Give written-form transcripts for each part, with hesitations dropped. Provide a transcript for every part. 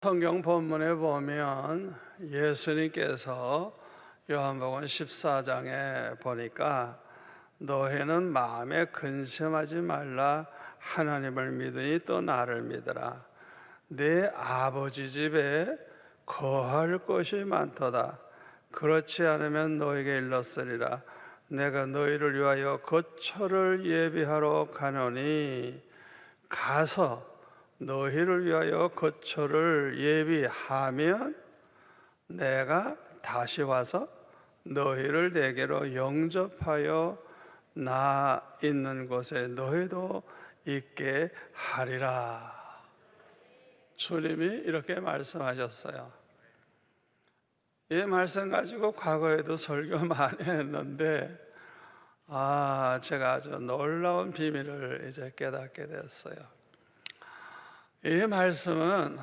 성경 본문에 보면 예수님께서 요한복음 14장에 보니까 너희는 마음에 근심하지 말라. 하나님을 믿으니 또 나를 믿으라. 내 아버지 집에 거할 것이 많도다. 그렇지 않으면 너에게 일렀으리라. 내가 너희를 위하여 거처를 예비하러 가노니 가서 너희를 위하여 거처를 예비하면 내가 다시 와서 너희를 내게로 영접하여 나 있는 곳에 너희도 있게 하리라. 주님이 이렇게 말씀하셨어요. 이 말씀 가지고 과거에도 설교 많이 했는데 제가 아주 놀라운 비밀을 이제 깨닫게 됐어요. 이 말씀은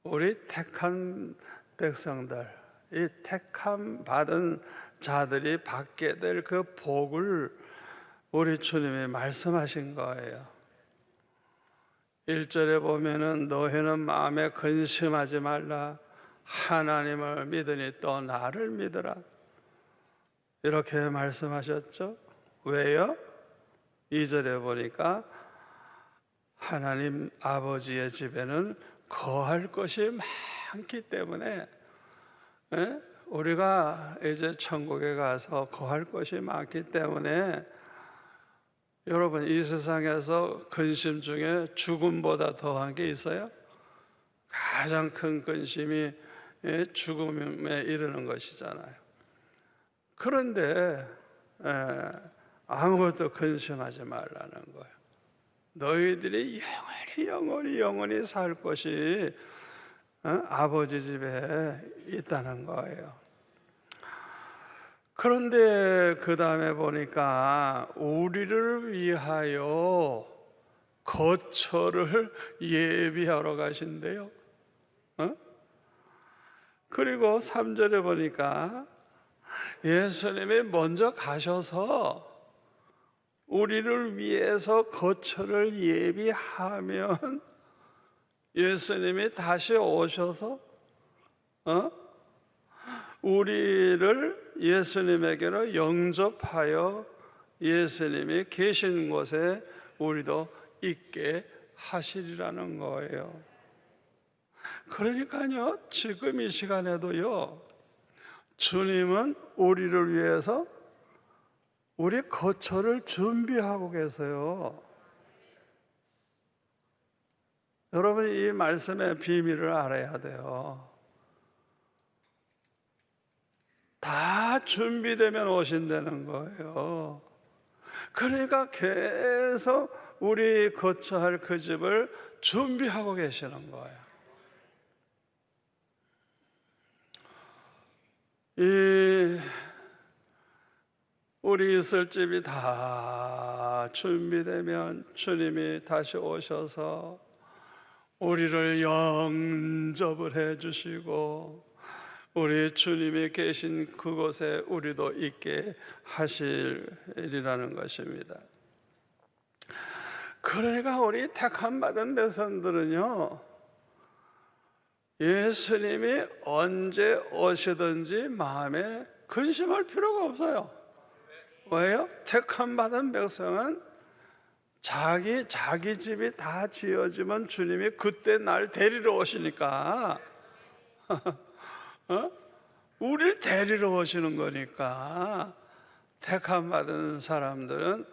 우리 택한 백성들, 이 택함 받은 자들이 받게 될 그 복을 우리 주님이 말씀하신 거예요. 1절에 보면은 너희는 마음에 근심하지 말라. 하나님을 믿으니 또 나를 믿으라. 이렇게 말씀하셨죠. 왜요? 2절에 보니까 하나님 아버지의 집에는 거할 것이 많기 때문에 우리가 이제 천국에 가서 거할 것이 많기 때문에 여러분, 이 세상에서 근심 중에 죽음보다 더한 게 있어요? 가장 큰 근심이 죽음에 이르는 것이잖아요. 그런데 아무것도 근심하지 말라는 거예요. 너희들이 영원히 살 것이 아버지 집에 있다는 거예요. 그런데 그 다음에 보니까 우리를 위하여 거처를 예비하러 가신대요. 그리고 3절에 보니까 예수님이 먼저 가셔서 우리를 위해서 거처를 예비하면 예수님이 다시 오셔서 우리를 예수님에게로 영접하여 예수님이 계신 곳에 우리도 있게 하시리라는 거예요. 그러니까요, 지금 이 시간에도요, 주님은 우리를 위해서 우리 거처를 준비하고 계세요. 여러분, 이 말씀의 비밀을 알아야 돼요. 다 준비되면 오신다는 거예요. 그러니까 계속 우리 거처할 그 집을 준비하고 계시는 거예요. 우리 있을 집이 다 준비되면 주님이 다시 오셔서 우리를 영접을 해 주시고 우리 주님이 계신 그곳에 우리도 있게 하시리라는 것입니다. 그러니까 우리 택함 받은 백성들은요, 예수님이 언제 오시든지 마음에 근심할 필요가 없어요. 왜요? 택함 받은 백성은 자기 집이 다 지어지면 주님이 그때 날 데리러 오시니까 우리를 데리러 오시는 거니까 택함 받은 사람들은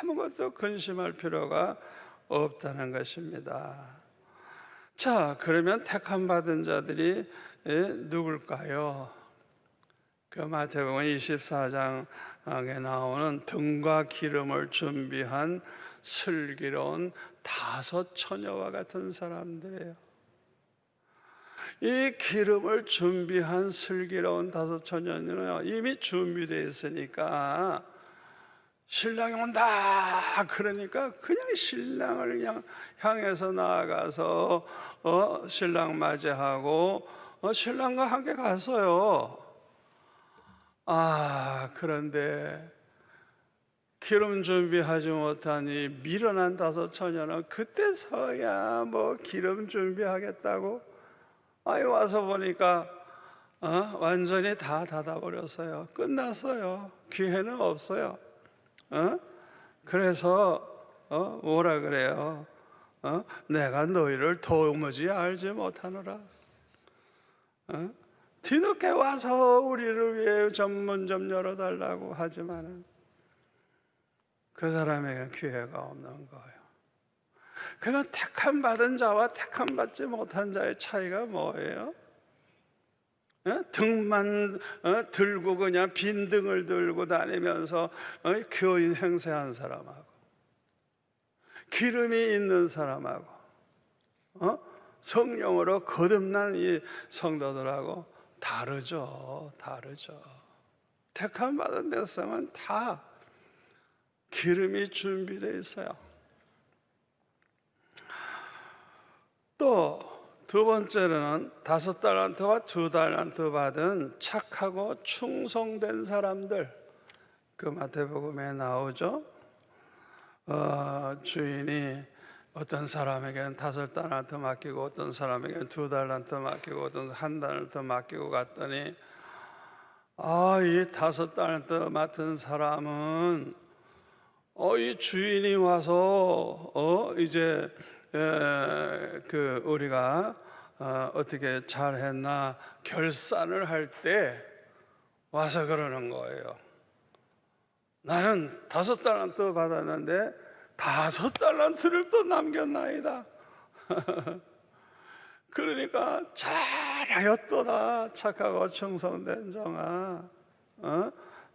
아무것도 근심할 필요가 없다는 것입니다. 자, 그러면 택함 받은 자들이 누굴까요? 그 마태복음 24장에 나오는 등과 기름을 준비한 슬기로운 5 처녀와 같은 사람들이에요. 이 기름을 준비한 슬기로운 5 처녀는 이미 준비되어 있으니까 신랑이 온다 그러니까 그냥 신랑을 그냥 향해서 나아가서 신랑 맞이하고 신랑과 함께 갔어요. 그런데 기름 준비하지 못하니 미련한 다섯 처녀는 그때서야 뭐 기름 준비하겠다고. 아이 와서 보니까 완전히 다 닫아버렸어요. 끝났어요. 기회는 없어요. 그래서 뭐라 그래요? 내가 너희를 도무지 알지 못하노라. 뒤늦게 와서 우리를 위해 전문 좀 열어달라고 하지만은 그 사람에게 기회가 없는 거예요. 그러나 택함 받은 자와 택함 받지 못한 자의 차이가 뭐예요? 등만 들고 그냥 빈 등을 들고 다니면서 교인 행세한 사람하고 기름이 있는 사람하고 성령으로 거듭난 이 성도들하고 다르죠. 택함 받은 백성은 다 기름이 준비되어 있어요. 또 두 번째로는 5달란트와 2달란트 받은 착하고 충성된 사람들, 그 마태복음에 나오죠. 주인이 어떤 사람에게는 5달란트 맡기고 어떤 사람에게는 2달란트 맡기고 어떤 1달란트 맡기고 갔더니 이 5달란트 맡은 사람은 이 주인이 와서 이제 우리가 어떻게 잘했나 결산을 할 때 와서 그러는 거예요. 나는 5달란트 받았는데 5달란트를 또 남겼나이다. 그러니까 잘하였도다 착하고 충성된 종아,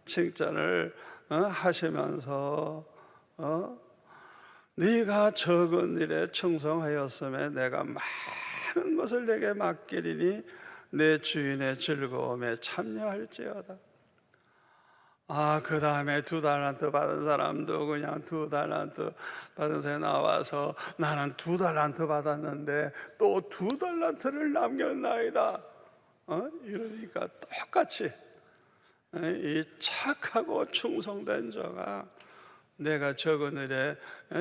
칭찬을 하시면서 네가 적은 일에 충성하였음에 내가 많은 것을 내게 맡기리니 내 주인의 즐거움에 참여할지어다. 그 다음에 2달란트 받은 사람도 그냥 2달란트 받은 사람이 나와서 나는 2달란트 받았는데 또 2달란트를 남겼나이다. 이러니까 똑같이 이 착하고 충성된 자가 내가 적은 일에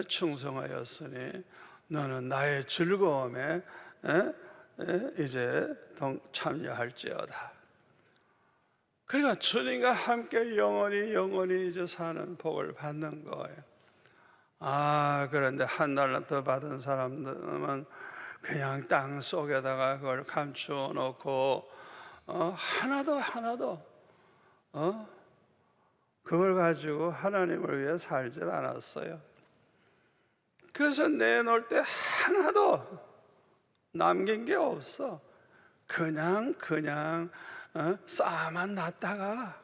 충성하였으니 너는 나의 즐거움에 이제 참여할지어다. 그러니까 주님과 함께 영원히 이제 사는 복을 받는 거예요. 그런데 1달란트 받은 사람들은 그냥 땅 속에다가 그걸 감추어 놓고 하나도 그걸 가지고 하나님을 위해 살질 않았어요. 그래서 내놓을 때 하나도 남긴 게 없어. 그냥 쌓아만 놨다가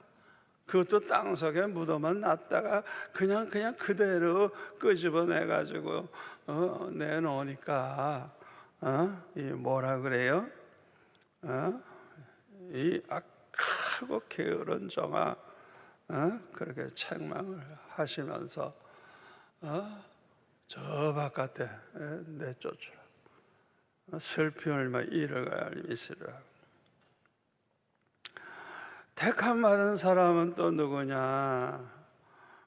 그것도 땅속에 묻어만 놨다가 그냥 그대로 끄집어내 가지고 내놓으니까 이 뭐라 그래요? 이 악하고 게으른 종아, 그렇게 책망을 하시면서 저 바깥에 내쫓으라. 슬픔을 이를 알미시라. 택함 받은 사람은 또 누구냐?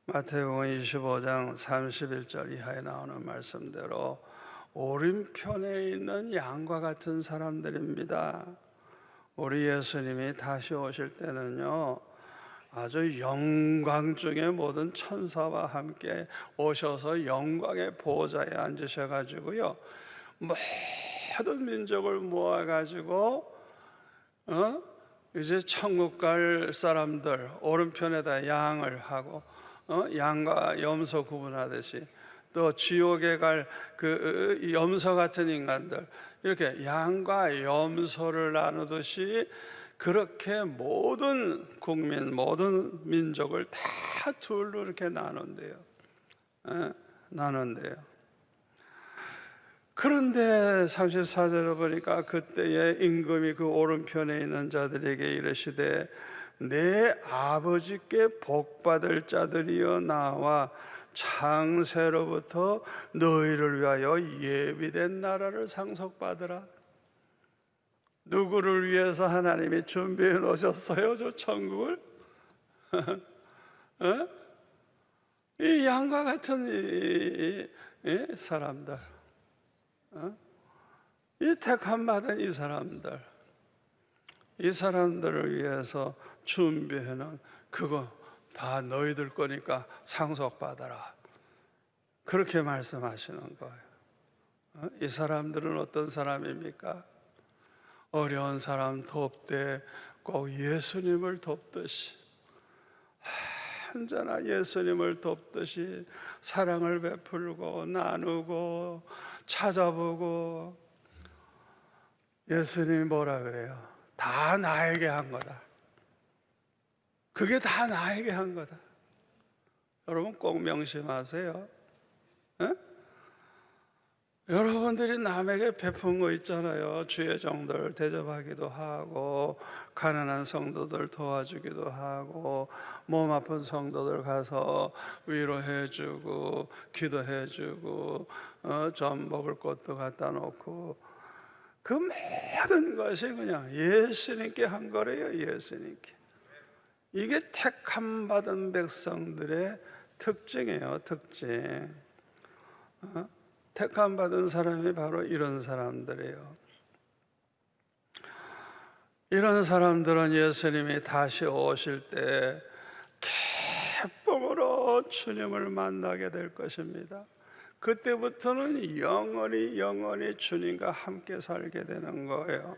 마태복음 25장 31절 이하에 나오는 말씀대로 오른편에 있는 양과 같은 사람들입니다. 우리 예수님이 다시 오실 때는요, 아주 영광 중에 모든 천사와 함께 오셔서 영광의 보좌에 앉으셔가지고요, 모든 민족을 모아가지고 이제 천국 갈 사람들 오른편에다 양을 하고 양과 염소 구분하듯이 또 지옥에 갈 그 염소 같은 인간들 이렇게 양과 염소를 나누듯이 그렇게 모든 국민 모든 민족을 다 둘로 이렇게 나눈대요. 그런데 34절을 보니까 그때에 임금이 그 오른편에 있는 자들에게 이르시되 내 아버지께 복받을 자들이여 나와 창세로부터 너희를 위하여 예비된 나라를 상속받으라. 누구를 위해서 하나님이 준비해 놓으셨어요? 저 천국을? 이 양과 같은 이 사람들, 이 택함 받은 이 사람들을 위해서 준비해놓은 그거 다 너희들 거니까 상속받아라, 그렇게 말씀하시는 거예요. 이 사람들은 어떤 사람입니까? 어려운 사람 돕되 꼭 예수님을 돕듯이, 언제나 예수님을 돕듯이 사랑을 베풀고 나누고 찾아보고. 예수님이 뭐라 그래요? 다 나에게 한 거다. 그게 다 나에게 한 거다. 여러분 꼭 명심하세요. 에? 여러분들이 남에게 베푼 거 있잖아요. 주의 종들 대접하기도 하고, 가난한 성도들 도와주기도 하고, 몸 아픈 성도들 가서 위로해주고 기도해주고, 좀 먹을 것도 갖다 놓고, 그 모든 것이 그냥 예수님께 한 거래요. 예수님께. 이게 택함 받은 백성들의 특징이에요. 특징. 택함 받은 사람이 바로 이런 사람들이에요. 이런 사람들은 예수님이 다시 오실 때 기쁨으로 주님을 만나게 될 것입니다. 그때부터는 영원히 주님과 함께 살게 되는 거예요.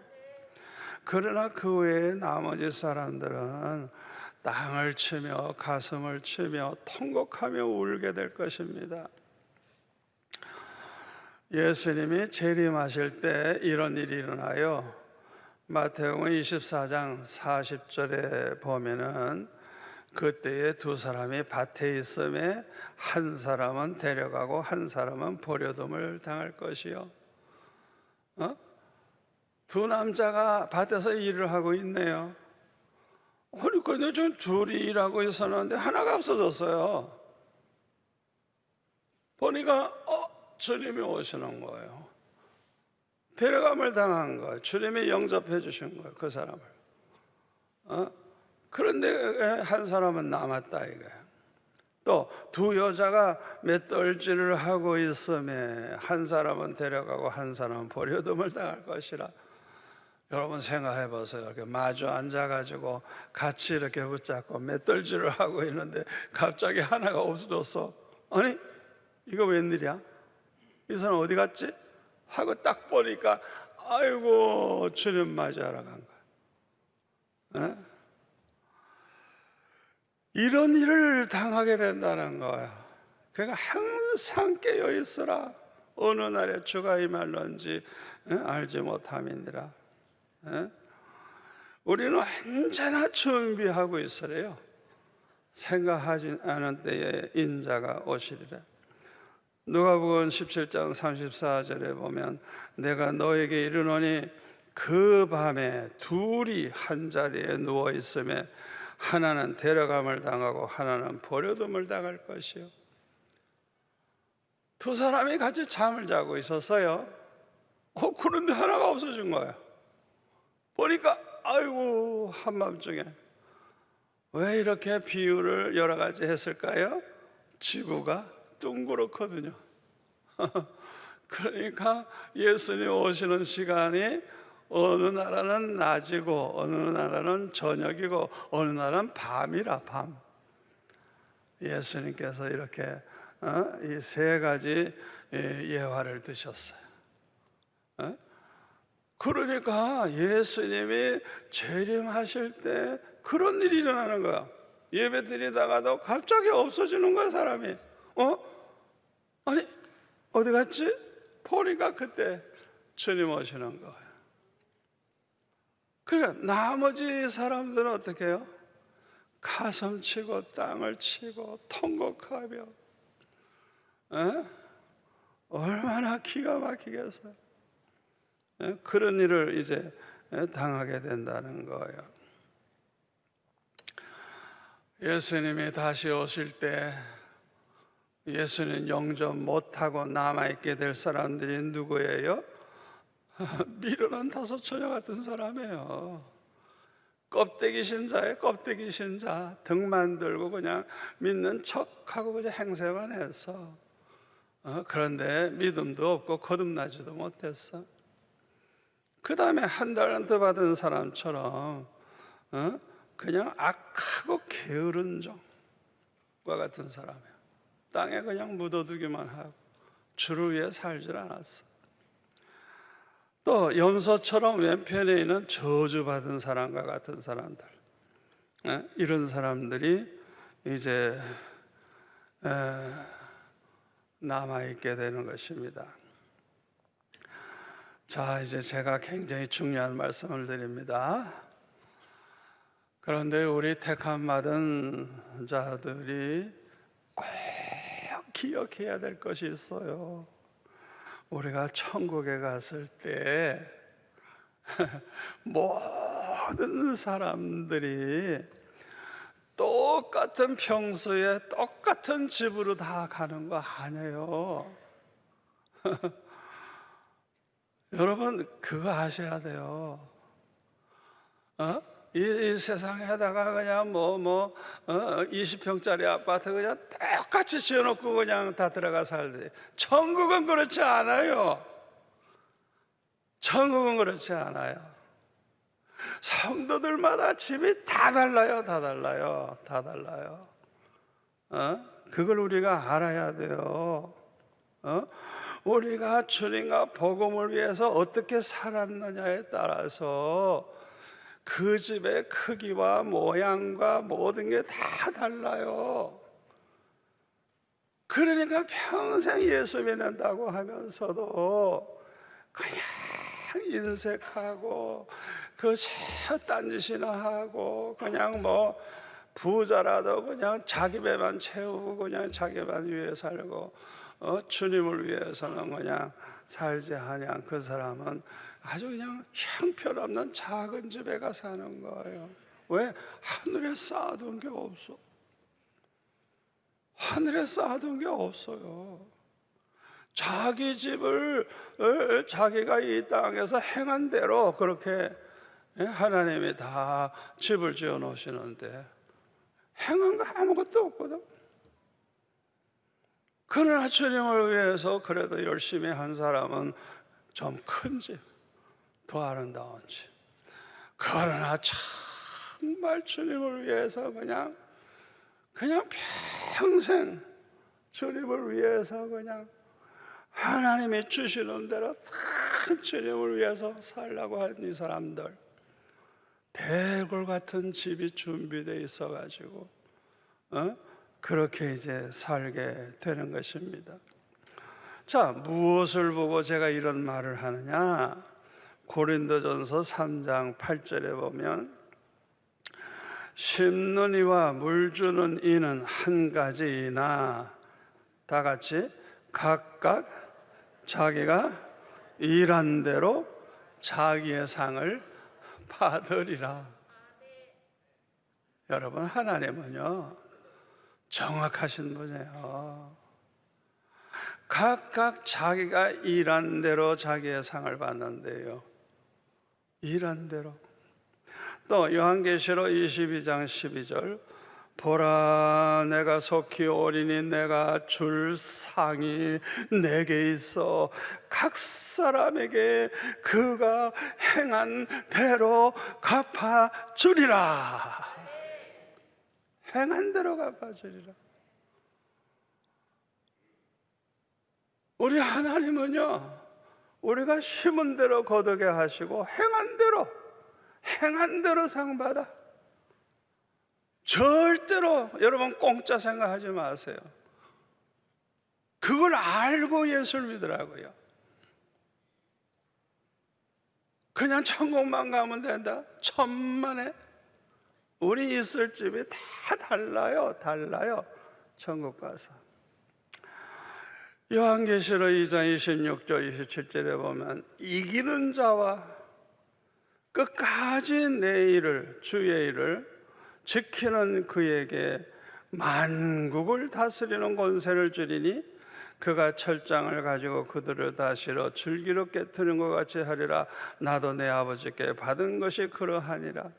그러나 그 외에 나머지 사람들은 땅을 치며 가슴을 치며 통곡하며 울게 될 것입니다. 예수님이 재림하실 때 이런 일이 일어나요. 마태복음 24장 40절에 보면은 그때에 두 사람이 밭에 있음에 한 사람은 데려가고 한 사람은 버려둠을 당할 것이요. 두 남자가 밭에서 일을 하고 있네요. 그런데 좀 둘이 일하고 있었는데 하나가 없어졌어요. 보니까 주님이 오시는 거예요. 데려감을 당한 거예요. 주님이 영접해 주신 거예요. 그 사람을. 그런데 한 사람은 남았다 이거예요. 또 두 여자가 맷돌질을 하고 있음에 한 사람은 데려가고 한 사람은 버려둠을 당할 것이라. 여러분 생각해 보세요. 이렇게 마주 앉아가지고 같이 이렇게 붙잡고 맷돌질을 하고 있는데 갑자기 하나가 없어졌어. 아니 이거 웬일이야? 이 사람 어디 갔지? 하고 딱 보니까 아이고 주님 맞이하러 간 거야. 이런 일을 당하게 된다는 거야. 그러니까 항상 깨어 있으라. 어느 날에 주가 임할런지 알지 못함이니라. 우리는 언제나 준비하고 있으래요. 생각하지 않은 때에 인자가 오시리라. 누가복음 17장 34절에 보면 내가 너에게 이르노니 그 밤에 둘이 한 자리에 누워 있음에 하나는 데려감을 당하고 하나는 버려둠을 당할 것이요. 두 사람이 같이 잠을 자고 있었어요. 그런데 하나가 없어진 거예요. 보니까 아이고 한밤중에. 왜 이렇게 비유를 여러 가지 했을까요? 지구가 둥그렇거든요. 그러니까 예수님 오시는 시간이 어느 나라는 낮이고 어느 나라는 저녁이고 어느 나라는 밤이라 밤. 예수님께서 이렇게 이 세 가지 예화를 드셨어요. 그러니까 예수님이 재림하실 때 그런 일이 일어나는 거야. 예배 드리다가도 갑자기 없어지는 거야 사람이. 아니 어디 갔지? 보니까 그때 주님 오시는 거예요. 그러니까 나머지 사람들은 어떻게 해요? 가슴 치고 땅을 치고 통곡하며 얼마나 기가 막히겠어요. 그런 일을 이제 당하게 된다는 거예요. 예수님이 다시 오실 때 예수님 영접 못하고 남아있게 될 사람들이 누구예요? 미련한 다섯 처녀 같은 사람이에요. 껍데기 신자예요. 껍데기 신자. 등만 들고 그냥 믿는 척하고 그냥 행세만 했어. 그런데 믿음도 없고 거듭나지도 못했어. 그 다음에 한 달란트 받은 사람처럼 그냥 악하고 게으른 종과 같은 사람이야. 땅에 그냥 묻어두기만 하고 주를 위해 살질 않았어. 또 염소처럼 왼편에 있는 저주받은 사람과 같은 사람들, 이런 사람들이 이제 남아있게 되는 것입니다. 자, 이제 제가 굉장히 중요한 말씀을 드립니다. 그런데 우리 택함 받은 자들이 꼭 기억해야 될 것이 있어요. 우리가 천국에 갔을 때 모든 사람들이 똑같은 평소에 똑같은 집으로 다 가는 거 아니에요. 여러분 그거 아셔야 돼요. 이 세상에다가 그냥 20평짜리 아파트 그냥 똑같이 지어놓고 그냥 다 들어가 살지. 천국은 그렇지 않아요. 천국은 그렇지 않아요. 성도들마다 집이 다 달라요. 다 달라요. 다 달라요. 그걸 우리가 알아야 돼요. 우리가 주님과 복음을 위해서 어떻게 살았느냐에 따라서 그 집의 크기와 모양과 모든 게 다 달라요. 그러니까 평생 예수 믿는다고 하면서도 그냥 인색하고 그 딴짓이나 하고 그냥 부자라도 그냥 자기 배만 채우고 그냥 자기 배 위해 살고 주님을 위해서는 그냥 살지 아니한 그 사람은 아주 그냥 형편없는 작은 집에 가 사는 거예요. 왜? 하늘에 쌓아둔 게 없어. 하늘에 쌓아둔 게 없어요. 자기 집을 자기가 이 땅에서 행한 대로 그렇게 하나님이 다 집을 지어 놓으시는데 행한 거 아무것도 없거든. 그러나 주님을 위해서 그래도 열심히 한 사람은 좀 큰 집, 더 아름다운 집. 그러나 정말 주님을 위해서 그냥 평생 주님을 위해서 그냥 하나님이 주시는 대로 다 주님을 위해서 살라고 한 이 사람들, 대골 같은 집이 준비되어 있어가지고 그렇게 이제 살게 되는 것입니다. 자, 무엇을 보고 제가 이런 말을 하느냐? 고린도전서 3장 8절에 보면 심는 이와 물 주는 이는 한 가지이나 다 같이 각각 자기가 일한 대로 자기의 상을 받으리라. 여러분, 하나님은요 정확하신 분이에요. 각각 자기가 일한 대로 자기의 상을 받는데요. 일한 대로. 또 요한계시록 22장 12절 보라 내가 속히 오리니 내가 줄 상이 내게 있어 각 사람에게 그가 행한 대로 갚아주리라. 행한 대로 갚아주리라. 우리 하나님은요 우리가 심은 대로 거두게 하시고 행한 대로 상 받아. 절대로 여러분 공짜 생각하지 마세요. 그걸 알고 예수를 믿으라고요. 그냥 천국만 가면 된다? 천만에. 우리 있을 집이 다 달라요. 천국 가서. 요한계시록 2장 26절 27절에 보면 이기는 자와 끝까지 내 일을 주의 일을 지키는 그에게 만국을 다스리는 권세를 주리니 그가 철장을 가지고 그들을 다시러 즐기롭게 트는 것 같이 하리라. 나도 내 아버지께 받은 것이 그러하니라.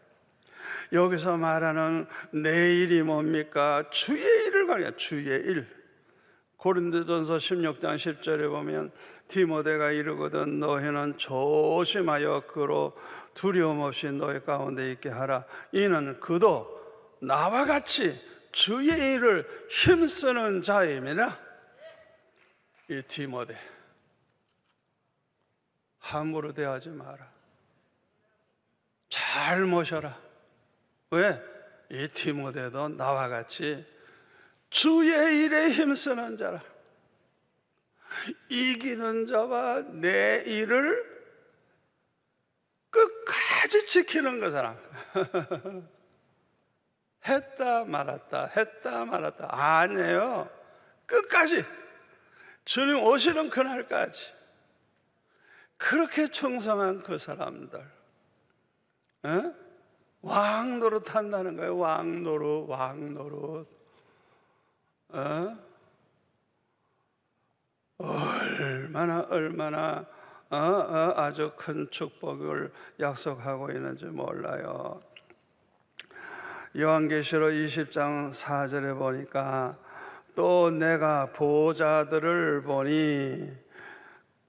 여기서 말하는 내일이 뭡니까? 주의 일을 가리켜. 주의 일. 고린도전서 16장 10절에 보면 디모데가 이르거든 너희는 조심하여 그로 두려움 없이 너희 가운데 있게 하라. 이는 그도 나와 같이 주의 일을 힘쓰는 자임이라. 이 디모데 함부로 대하지 마라. 잘 모셔라. 왜? 이 디모데도 나와 같이 주의 일에 힘쓰는 자라. 이기는 자와 내 일을 끝까지 지키는 그 사람. 했다 말았다 했다 말았다 아니에요. 끝까지 주님 오시는 그날까지 그렇게 충성한 그 사람들, 왕노릇 한다는 거예요. 왕노릇. 얼마나 아주 큰 축복을 약속하고 있는지 몰라요. 요한계시록 20장 4절에 보니까 또 내가 보좌들을 보니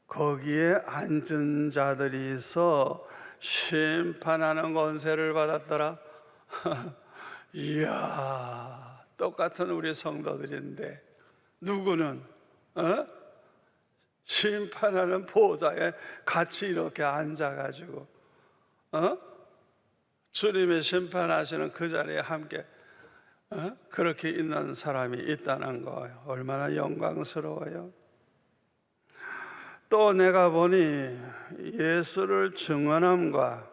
거기에 앉은 자들이 있어 심판하는 권세를 받았더라. 이야, 똑같은 우리 성도들인데 누구는 심판하는 보좌에 같이 이렇게 앉아가지고 주님의 심판하시는 그 자리에 함께 그렇게 있는 사람이 있다는 거예요. 얼마나 영광스러워요. 또 내가 보니 예수를 증언함과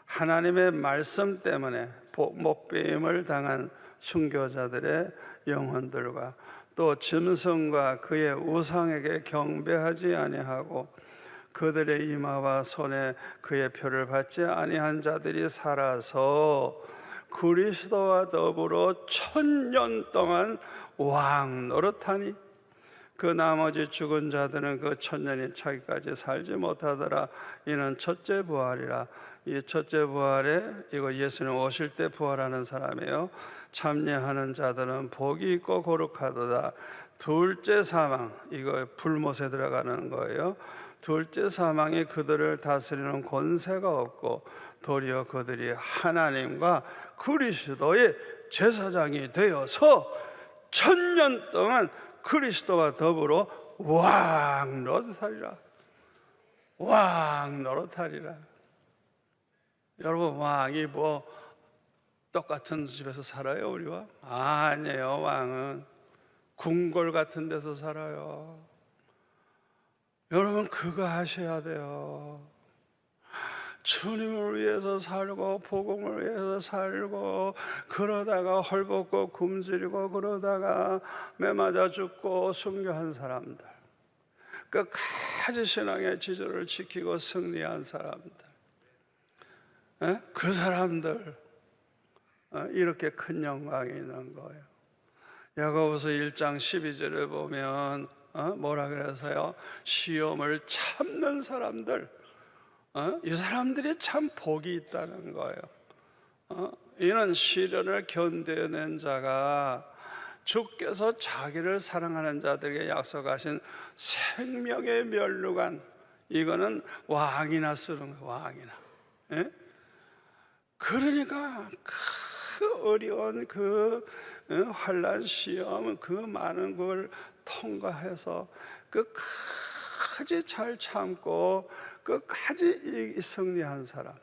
하나님의 말씀 때문에 목배임을 당한 순교자들의 영혼들과 또 짐승과 그의 우상에게 경배하지 아니하고 그들의 이마와 손에 그의 표를 받지 아니한 자들이 살아서 그리스도와 더불어 1000년 동안 왕노릇하니 그 나머지 죽은 자들은 그 1000년이 차기까지 살지 못하더라. 이는 첫째 부활이라. 이 첫째 부활에 이거 예수님 오실 때 부활하는 사람이에요. 참여하는 자들은 복이 있고 거룩하도다. 둘째 사망, 이거 불못에 들어가는 거예요. 둘째 사망이 그들을 다스리는 권세가 없고 도리어 그들이 하나님과 그리스도의 제사장이 되어서 1000년 동안 그리스도와 더불어 왕노릇하리라. 왕노릇하리라. 여러분, 왕이 뭐 똑같은 집에서 살아요, 우리와? 아니에요. 왕은 궁궐 같은 데서 살아요. 여러분, 그거 하셔야 돼요. 주님을 위해서 살고 복음을 위해서 살고 그러다가 헐벗고 굶주리고 그러다가 매맞아 죽고 순교한 사람들, 끝까지 신앙의 지조를 지키고 승리한 사람들, 그 사람들 이렇게 큰 영광이 있는 거예요. 야고보서 1장 12절에 보면 뭐라 그래서요? 시험을 참는 사람들, 이 사람들이 참 복이 있다는 거예요. 이는 시련을 견뎌낸 자가 주께서 자기를 사랑하는 자들에게 약속하신 생명의 면류관, 이거는 왕이나 쓰는 거예요. 왕이나. 그러니까 그 어려운 그 환난 시험, 그 많은 걸 통과해서 끝까지 잘 참고 끝까지 승리한 사람,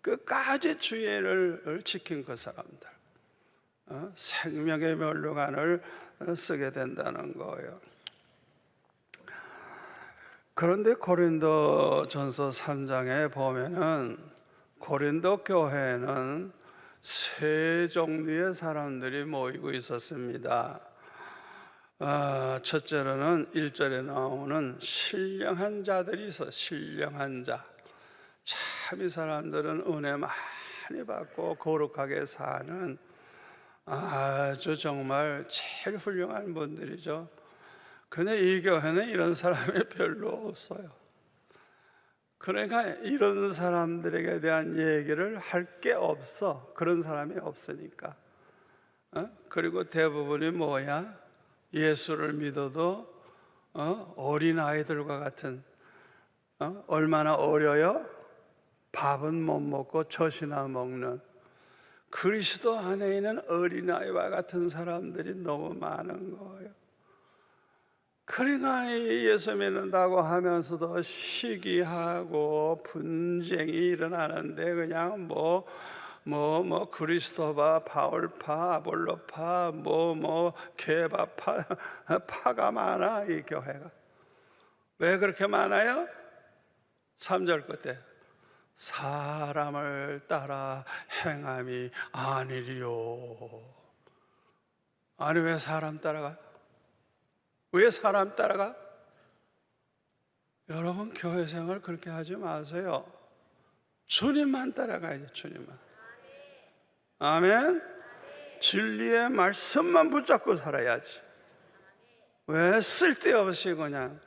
끝까지 주의를 지킨 그 사람들, 생명의 면류관을 쓰게 된다는 거예요. 그런데 고린도전서 3장에 보면은 고린도 교회에는 세 종류의 사람들이 모이고 있었습니다. 첫째로는 1절에 나오는 신령한 자들이 있어. 신령한 자, 참 이 사람들은 은혜 많이 받고 거룩하게 사는 아주 정말 제일 훌륭한 분들이죠. 근데 이 교회는 이런 사람이 별로 없어요. 그러니까 이런 사람들에게 대한 얘기를 할 게 없어. 그런 사람이 없으니까. 그리고 대부분이 뭐야? 예수를 믿어도 어린 아이들과 같은, 얼마나 어려요? 밥은 못 먹고 젖이나 먹는, 그리스도 안에 있는 어린아이와 같은 사람들이 너무 많은 거예요. 그러니까 예수 믿는다고 하면서도 시기하고 분쟁이 일어나는데 그냥 그리스도파, 바울파, 아볼로파, 개바파, 파가 많아, 이 교회가. 왜 그렇게 많아요? 3절 끝에 사람을 따라 행함이 아니리요. 아니, 왜 사람 따라가? 왜 사람 따라가? 여러분, 교회 생활 그렇게 하지 마세요. 주님만 따라가야죠. 주님만. 아멘. 진리의 말씀만 붙잡고 살아야지. 왜 쓸데없이 그냥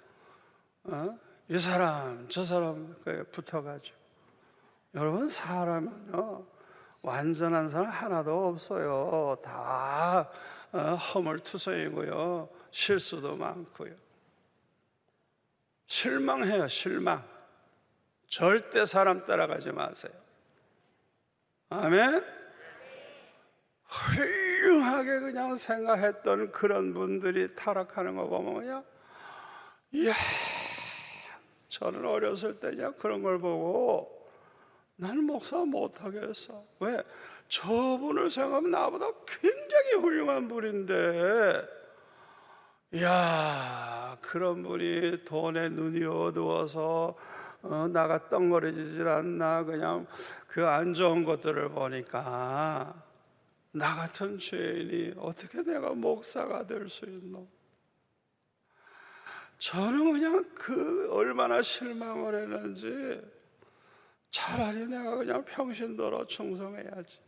이 사람 저 사람 붙어가지고. 여러분, 사람은요 완전한 사람 하나도 없어요. 다 허물투성이고요, 실수도 많고요. 실망해요. 실망. 절대 사람 따라가지 마세요. 아멘. 훌륭하게 그냥 생각했던 그런 분들이 타락하는 거 보면 그냥, 이야, 저는 어렸을 때 그냥 그런 걸 보고 나는 목사 못하겠어. 왜? 저분을 생각하면 나보다 굉장히 훌륭한 분인데, 이야, 그런 분이 돈에 눈이 어두워서 나가 떵거려지질 않나. 그냥 그 안 좋은 것들을 보니까 나 같은 죄인이 어떻게 내가 목사가 될 수 있노? 저는 그냥 얼마나 실망을 했는지, 차라리 내가 그냥 평신도로 충성해야지.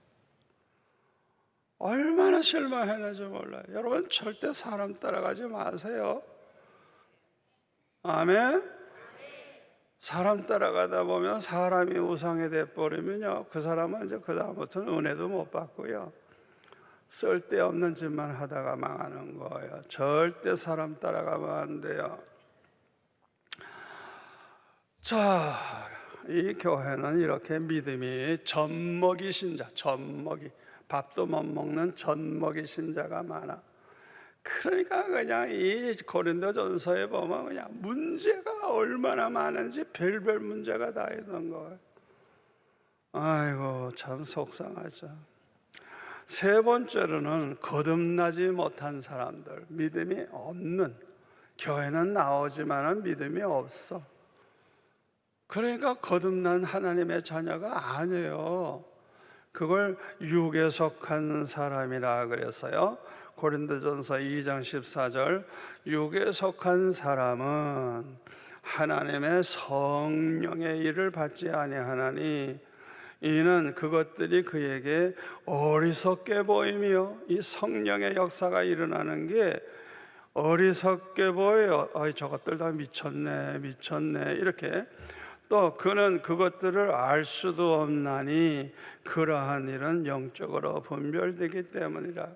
얼마나 실망했는지 몰라요. 여러분, 절대 사람 따라가지 마세요. 아멘. 사람 따라가다 보면 사람이 우상이 돼버리면요, 그 사람은 이제 그 다음부터는 은혜도 못 받고요, 쓸데없는 짓만 하다가 망하는 거예요. 절대 사람 따라가면 안 돼요. 자, 이 교회는 이렇게 믿음이 젖먹이 신자, 젖먹이, 밥도 못 먹는 젖먹이 신자가 많아. 그러니까 그냥 이 고린도전서에 보면 그냥 문제가 얼마나 많은지 별별 문제가 다 있는 거예요. 아이고, 참 속상하죠. 세 번째로는 거듭나지 못한 사람들, 믿음이 없는, 교회는 나오지만은 믿음이 없어. 그러니까 거듭난 하나님의 자녀가 아니에요. 그걸 육에 속한 사람이라 그래서요, 고린도전서 2장 14절, 육에 속한 사람은 하나님의 성령의 일을 받지 아니하나니 이는 그것들이 그에게 어리석게 보이며, 이 성령의 역사가 일어나는 게 어리석게 보여요. 저것들 다 미쳤네 이렇게. 또 그는 그것들을 알 수도 없나니 그러한 일은 영적으로 분별되기 때문이라.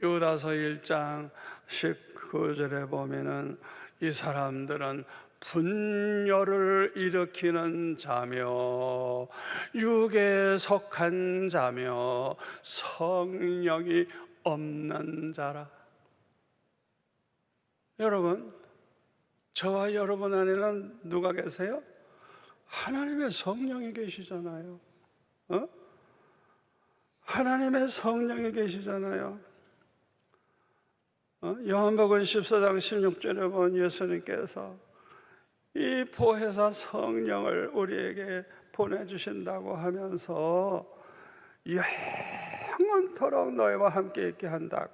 유다서 1장 19절에 보면은 이 사람들은 분열을 일으키는 자며 육에 속한 자며 성령이 없는 자라. 여러분, 저와 여러분 안에는 누가 계세요? 하나님의 성령이 계시잖아요. 하나님의 성령이 계시잖아요. 요한복음 14장 16절에 보면 예수님께서 이 보혜사 성령을 우리에게 보내주신다고 하면서 영원토록 너희와 함께 있게 한다.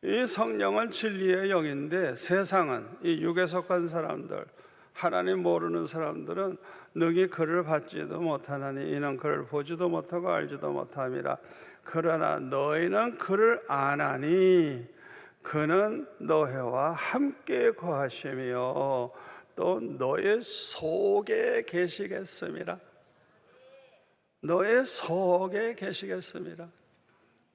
이 성령은 진리의 영인데, 세상은, 이 육에 속한 사람들, 하나님 모르는 사람들은 능히 그를 받지도 못하나니 이는 그를 보지도 못하고 알지도 못함이라. 그러나 너희는 그를 아나니 그는 너희와 함께 거하시며 또 너의 속에 계시겠습니다. 너의 속에 계시겠습니다.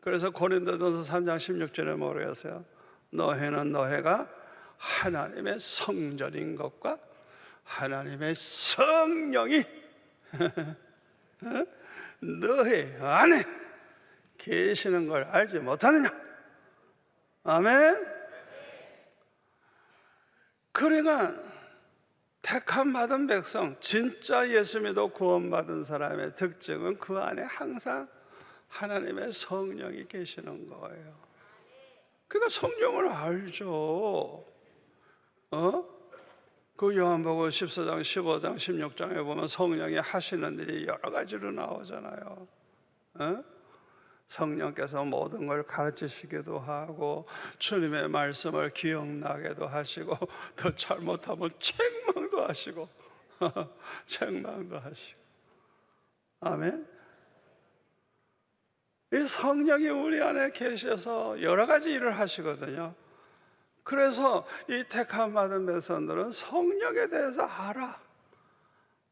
그래서 고린도전서 3장 16절에 뭐라고 하세요? 너희는 너희가 하나님의 성전인 것과 하나님의 성령이 너희 안에 계시는 걸 알지 못하느냐? 아멘. 그러니까 택함 받은 백성, 진짜 예수 믿어 구원받은 사람의 특징은 그 안에 항상 하나님의 성령이 계시는 거예요. 그러니까 성령을 알죠. 그 요한복음 14장, 15장, 16장에 보면 성령이 하시는 일이 여러 가지로 나오잖아요. 성령께서 모든 걸 가르치시기도 하고 주님의 말씀을 기억나게도 하시고 더 잘못하면 책망도 하시고 책망도 하시고. 아멘. 이 성령이 우리 안에 계셔서 여러 가지 일을 하시거든요. 그래서 이 택함 받은 백성들은 성령에 대해서 알아.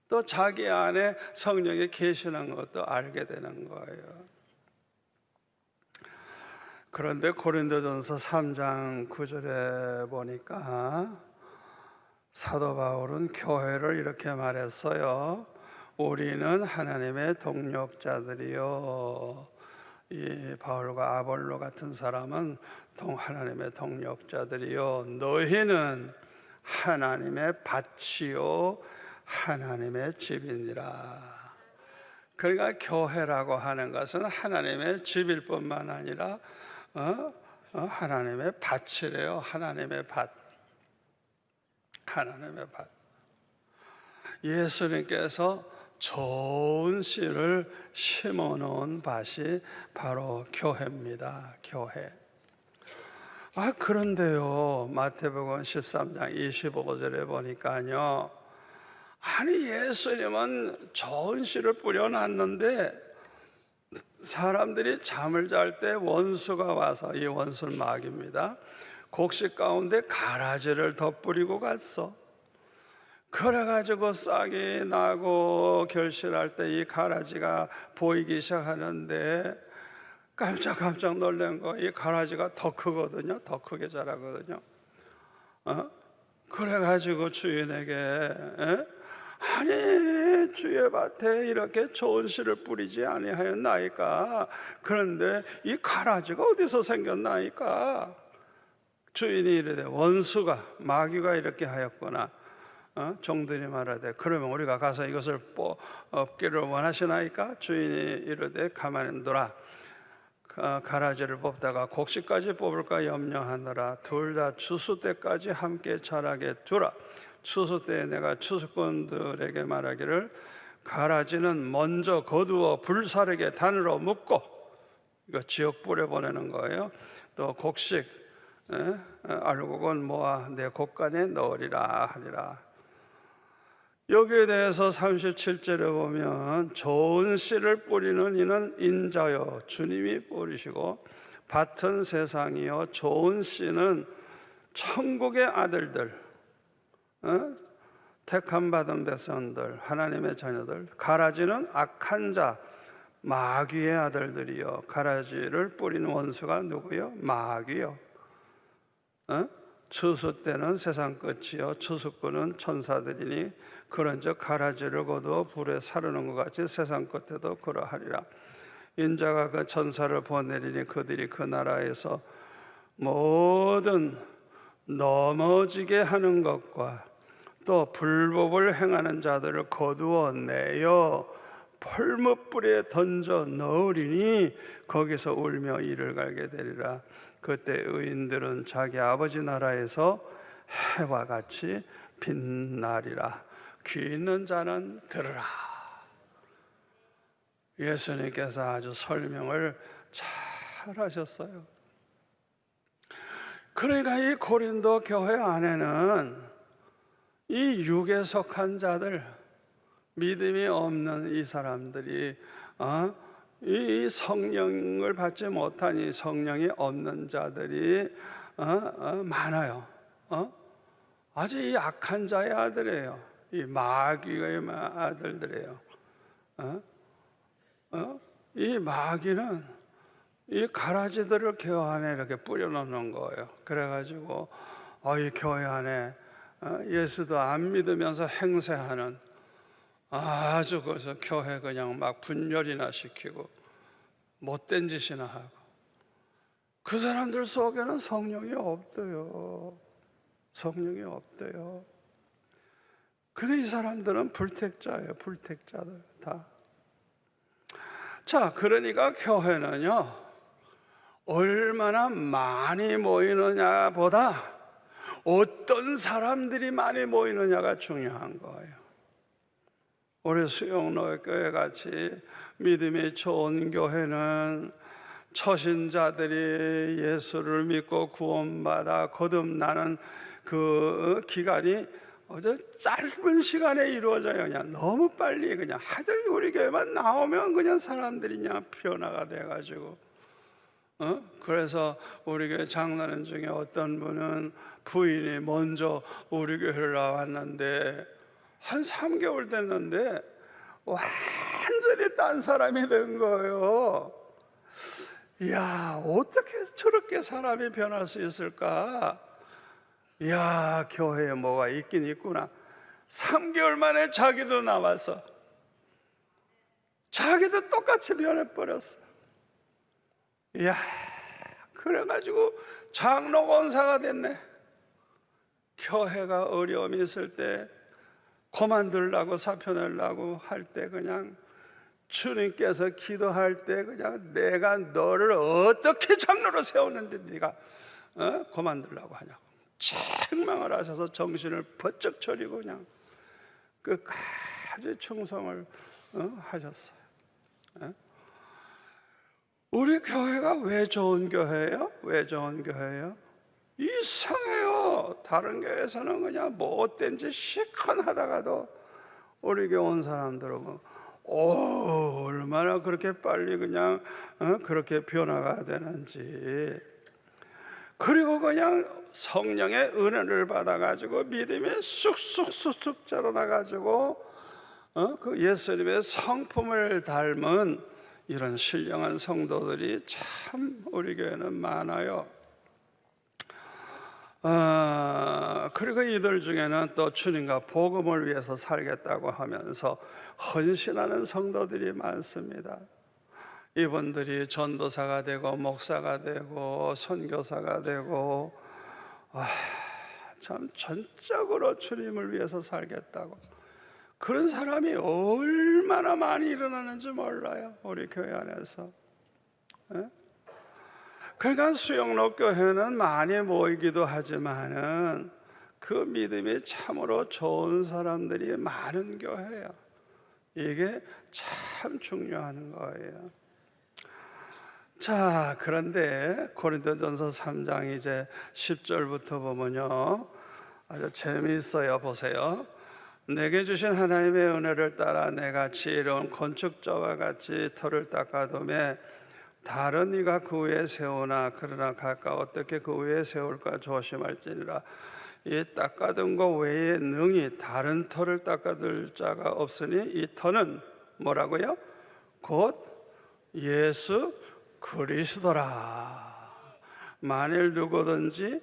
또 자기 안에 성령이 계시는 것도 알게 되는 거예요. 그런데 고린도전서 3장 9절에 보니까 사도 바울은 교회를 이렇게 말했어요. 우리는 하나님의 동력자들이요. 이 바울과 아볼로 같은 사람은 하나님의 동력자들이요. 너희는 하나님의 밭이요 하나님의 집이니라. 그러니까 교회라고 하는 것은 하나님의 집일 뿐만 아니라 하나님의 밭이래요. 하나님의 밭. 하나님의 밭. 예수님께서 좋은 씨를 심어놓은 밭이 바로 교회입니다. 교회. 그런데요, 마태복음 13장 25절에 보니까요, 아니 예수님은 좋은 씨를 뿌려놨는데 사람들이 잠을 잘 때 원수가 와서, 이 원수는 마귀입니다, 곡식 가운데 가라지를 덧뿌리고 갔어. 그래가지고 싹이 나고 결실할 때 이 가라지가 보이기 시작하는데 깜짝 놀란 거, 이 가라지가 더 크거든요. 더 크게 자라거든요. 그래가지고 주인에게 아니 주의 밭에 이렇게 좋은 씨를 뿌리지 아니하였나이까? 그런데 이 가라지가 어디서 생겼나이까? 주인이 이르되 원수가, 마귀가 이렇게 하였구나. 종들이 말하되 그러면 우리가 가서 이것을 뽑기를 원하시나이까? 주인이 이르되 가만히 둬라. 가라지를 뽑다가 곡식까지 뽑을까 염려하느라 둘 다 추수 때까지 함께 자라게 두라. 추수 때에 내가 추수꾼들에게 말하기를 가라지는 먼저 거두어 불사르게 단으로 묶고, 이거 지역 뿌려보내는 거예요. 또 곡식 알곡은 모아 내 곡간에 넣으리라 하리라. 여기에 대해서 37절에 보면 좋은 씨를 뿌리는 이는 인자요 주님이 뿌리시고 밭은 세상이요 좋은 씨는 천국의 아들들, 택함 받은 백성들, 하나님의 자녀들. 가라지는 악한 자, 마귀의 아들들이요. 가라지를 뿌리는 원수가 누구요? 마귀요. 추수 때는 세상 끝이요 추수꾼은 천사들이니 그런즉 가라지를 거두어 불에 사르는 것 같이 세상 끝에도 그러하리라. 인자가 그 천사를 보내리니 그들이 그 나라에서 모든 넘어지게 하는 것과 또 불법을 행하는 자들을 거두어 내어 펄무불에 던져 넣으리니 거기서 울며 이를 갈게 되리라. 그때 의인들은 자기 아버지 나라에서 해와 같이 빛나리라. 귀 있는 자는 들으라. 예수님께서 아주 설명을 잘 하셨어요. 그러니까 이 고린도 교회 안에는 이 육에 속한 자들, 믿음이 없는 이 사람들이 이 성령을 받지 못한 이 성령이 없는 자들이 많아요. 아주 이 악한 자의 아들이에요. 이 마귀의 아들들이에요. 이 마귀는 이 가라지들을 교회 안에 이렇게 뿌려놓는 거예요. 그래가지고 이 교회 안에 예수도 안 믿으면서 행세하는, 아주 그래서 교회 그냥 막 분열이나 시키고 못된 짓이나 하고, 그 사람들 속에는 성령이 없대요. 성령이 없대요. 그래, 이 사람들은 불택자예요. 불택자들 다. 자, 그러니까 교회는요, 얼마나 많이 모이느냐 보다 어떤 사람들이 많이 모이느냐가 중요한 거예요. 우리 수영로교회 같이 믿음이 좋은 교회는 초신자들이 예수를 믿고 구원받아 거듭나는 그 기간이 아주 짧은 시간에 이루어져요. 그냥 너무 빨리, 그냥 하들 우리 교회만 나오면 그냥 사람들이 그냥 피어나가 돼가지고, 그래서 우리 교회 장로님 중에 어떤 분은 부인이 먼저 우리 교회를 나왔는데 한 3개월 됐는데 완전히 딴 사람이 된 거예요. 이야, 어떻게 저렇게 사람이 변할 수 있을까? 이야, 교회에 뭐가 있긴 있구나. 3개월 만에 자기도 나와서 자기도 똑같이 변해버렸어. 이야, 그래가지고 장로 권사가 됐네. 교회가 어려움이 있을 때 그만두려고 사표 내려고 할 때 그냥 주님께서 기도할 때 그냥 내가 너를 어떻게 장로로 세웠는데 네가 그만두려고 하냐고 책망을 하셔서 정신을 번쩍 차리고 그냥 끝까지 충성을 하셨어요. 우리 교회가 왜 좋은 교회예요? 왜 좋은 교회예요? 이상해요. 다른 교회에서는 그냥 뭐 어땠는지 시큰하다가도 우리 교회 온 사람들은 얼마나 그렇게 빨리 그냥 그렇게 변화가 되는지. 그리고 그냥 성령의 은혜를 받아가지고 믿음이 쑥쑥 자라나가지고 그 예수님의 성품을 닮은 이런 신령한 성도들이 참 우리 교회는 많아요. 그리고 이들 중에는 또 주님과 복음을 위해서 살겠다고 하면서 헌신하는 성도들이 많습니다. 이분들이 전도사가 되고 목사가 되고 선교사가 되고 참 전적으로 주님을 위해서 살겠다고, 그런 사람이 얼마나 많이 일어나는지 몰라요, 우리 교회 안에서. 그러니까 수영로 교회는 많이 모이기도 하지만은 그 믿음이 참으로 좋은 사람들이 많은 교회예요. 이게 참 중요한 거예요. 자, 그런데 고린도전서 3장 이제 10절부터 보면요, 아주 재미있어요. 보세요. 내게 주신 하나님의 은혜를 따라 내가 지혜로운 건축자와 같이 터를 닦아두매 다른 이가 그 위에 세우나 그러나 각각 어떻게 그 위에 세울까 조심할지니라. 이 닦아둔 것 외에 능히 다른 터를 닦아둘 자가 없으니 이 터는 뭐라고요? 곧 예수 그리스도라. 만일 누구든지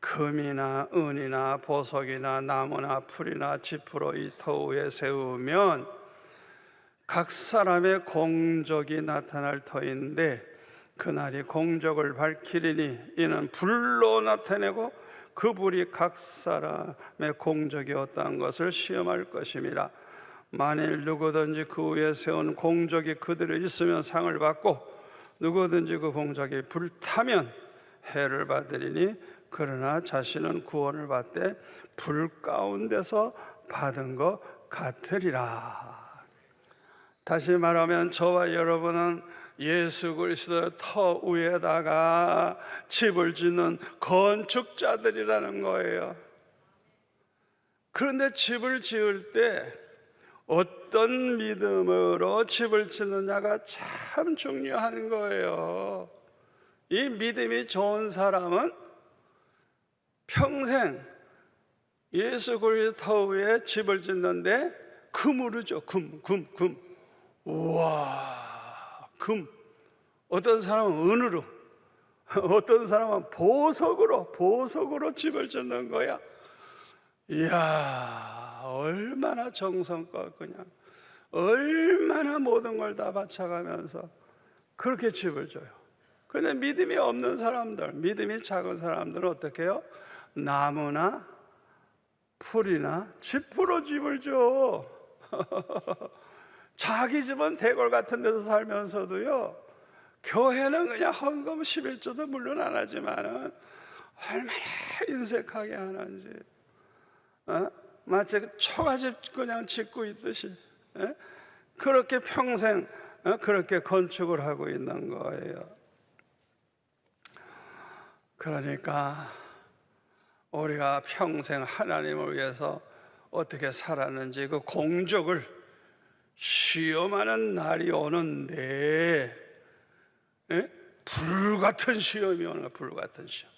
금이나 은이나 보석이나 나무나 풀이나 지푸로 이 터 위에 세우면 각 사람의 공적이 나타날 터인데 그날이 공적을 밝히리니 이는 불로 나타내고 그 불이 각 사람의 공적이 어떠한 것을 시험할 것임이라. 만일 누구든지 그 위에 세운 공적이 그대로 있으면 상을 받고 누구든지 그 공적이 불타면 해를 받으리니 그러나 자신은 구원을 받되 불 가운데서 받은 것 같으리라. 다시 말하면 저와 여러분은 예수 그리스도 터 위에다가 집을 짓는 건축자들이라는 거예요. 그런데 집을 지을 때 어떤 믿음으로 집을 짓느냐가 참 중요한 거예요. 이 믿음이 좋은 사람은 평생 예수 그리스도 위에 집을 짓는데 금으로죠. 금. 우와, 금. 어떤 사람은 은으로, 어떤 사람은 보석으로 집을 짓는 거야. 이야, 얼마나 정성껏 그냥 얼마나 모든 걸 다 바쳐가면서 그렇게 집을 줘요. 그런데 믿음이 없는 사람들, 믿음이 작은 사람들은 어떻게 해요? 나무나 풀이나 짚으로 집을 줘. 자기 집은 대궐 같은 데서 살면서도요, 교회는 그냥 헌금 11조도 물론 안 하지만은 얼마나 인색하게 하는지, 마치 초가집 그냥 짓고 있듯이, 그렇게 평생 그렇게 건축을 하고 있는 거예요. 그러니까 우리가 평생 하나님을 위해서 어떻게 살았는지 그 공적을 시험하는 날이 오는데, 불같은 시험이 오는 거야. 불같은 시험.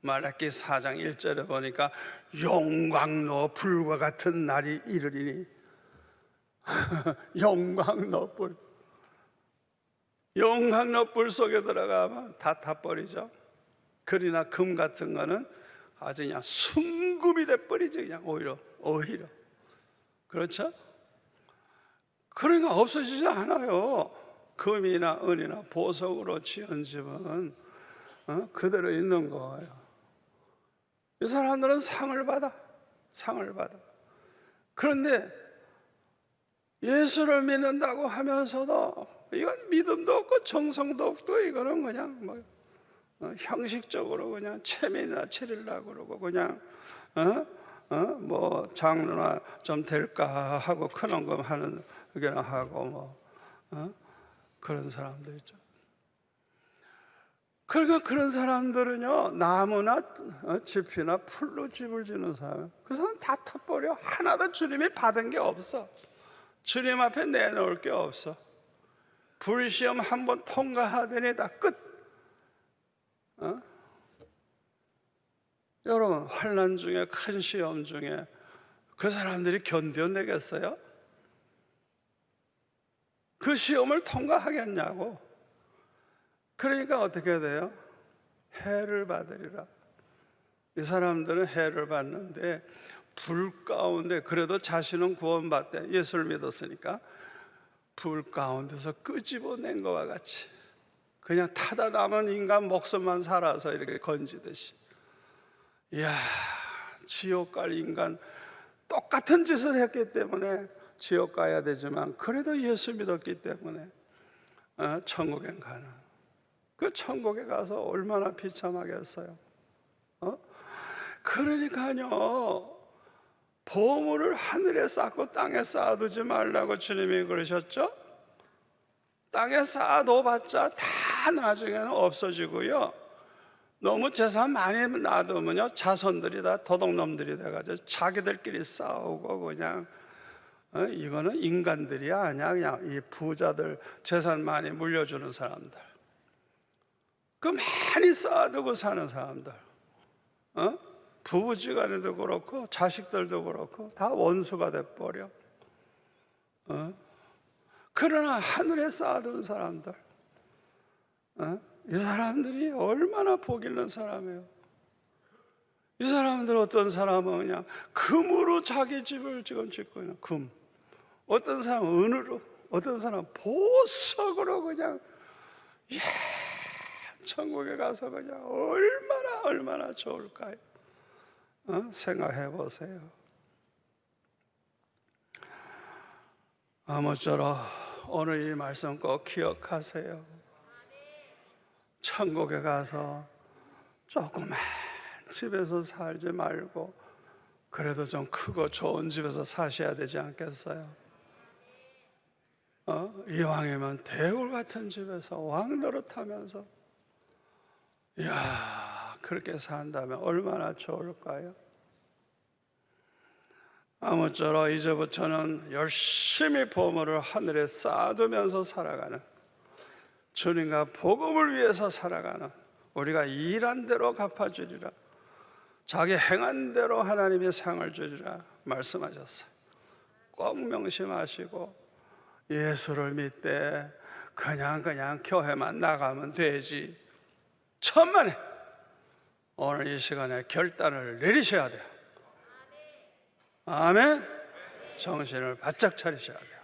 말라기 4장 1절에 보니까 영광로 불과 같은 날이 이르리니 영광로 불 속에 들어가면 다 타버리죠. 금이나 금 같은 거는 아주 그냥 순금이 돼버리죠. 그냥 오히려 그렇죠? 그러니까 없어지지 않아요. 금이나 은이나 보석으로 지은 집은 그대로 있는 거예요. 이 사람들은 상을 받아. 그런데 예수를 믿는다고 하면서도 이건 믿음도 없고 정성도 없고, 이거는 그냥 형식적으로 그냥 체면이나 차리려고 그러고, 그냥 뭐 장로나 좀 될까 하고 큰 헌금 하는 그게나 하고 그런 사람들 있죠. 그러니까 그런 사람들은요, 나무나 짚이나 풀로 집을 지는 사람, 그 사람 다 타버려. 하나도 주님이 받은 게 없어. 주님 앞에 내놓을 게 없어. 불시험 한번 통과하더니 다 끝. 여러분, 환난 중에, 큰 시험 중에 그 사람들이 견뎌내겠어요? 그 시험을 통과하겠냐고. 그러니까 어떻게 돼요? 해를 받으리라. 이 사람들은 해를 받는데 불 가운데, 그래도 자신은 구원받대. 예수를 믿었으니까 불 가운데서 끄집어낸 것과 같이 그냥 타다 남은 인간 목숨만 살아서 이렇게 건지듯이, 이야, 지옥 갈 인간, 똑같은 짓을 했기 때문에 지옥 가야 되지만 그래도 예수 믿었기 때문에 천국에 가는, 그 천국에 가서 얼마나 비참하겠어요. 그러니까요, 보물을 하늘에 쌓고 땅에 쌓아두지 말라고 주님이 그러셨죠. 땅에 쌓아둬봤자 다 나중에는 없어지고요, 너무 재산 많이 놔두면요, 자손들이 다 도둑놈들이 돼가지고 자기들끼리 싸우고, 그냥 이거는 인간들이 아니야. 그냥 이 부자들 재산 많이 물려주는 사람들, 그 많이 쌓아두고 사는 사람들, 부부지간에도 그렇고 자식들도 그렇고 다 원수가 돼버려. 그러나 하늘에 쌓아둔 사람들, 이 사람들이 얼마나 복 있는 사람이에요. 이 사람들, 어떤 사람은 그냥 금으로 자기 집을 지금 짓고 있는 금, 어떤 사람은 은으로, 어떤 사람은 보석으로, 그냥 천국에 가서 그냥 얼마나 좋을까요? 생각해 보세요. 아무쪼록 오늘 이 말씀 꼭 기억하세요. 천국에 가서 조그만 집에서 살지 말고 그래도 좀 크고 좋은 집에서 사셔야 되지 않겠어요? 이왕이면 대궐 같은 집에서 왕 노릇하면서, 이야, 그렇게 산다면 얼마나 좋을까요? 아무쪼록 이제부터는 열심히 보물을 하늘에 쌓아두면서 살아가는, 주님과 복음을 위해서 살아가는, 우리가 일한 대로 갚아주리라, 자기 행한 대로 하나님이 상을 주리라 말씀하셨어요. 꼭 명심하시고 예수를 믿되 그냥 교회만 나가면 되지, 천만에 오늘 이 시간에 결단을 내리셔야 돼요. 아멘. 정신을 바짝 차리셔야 돼요.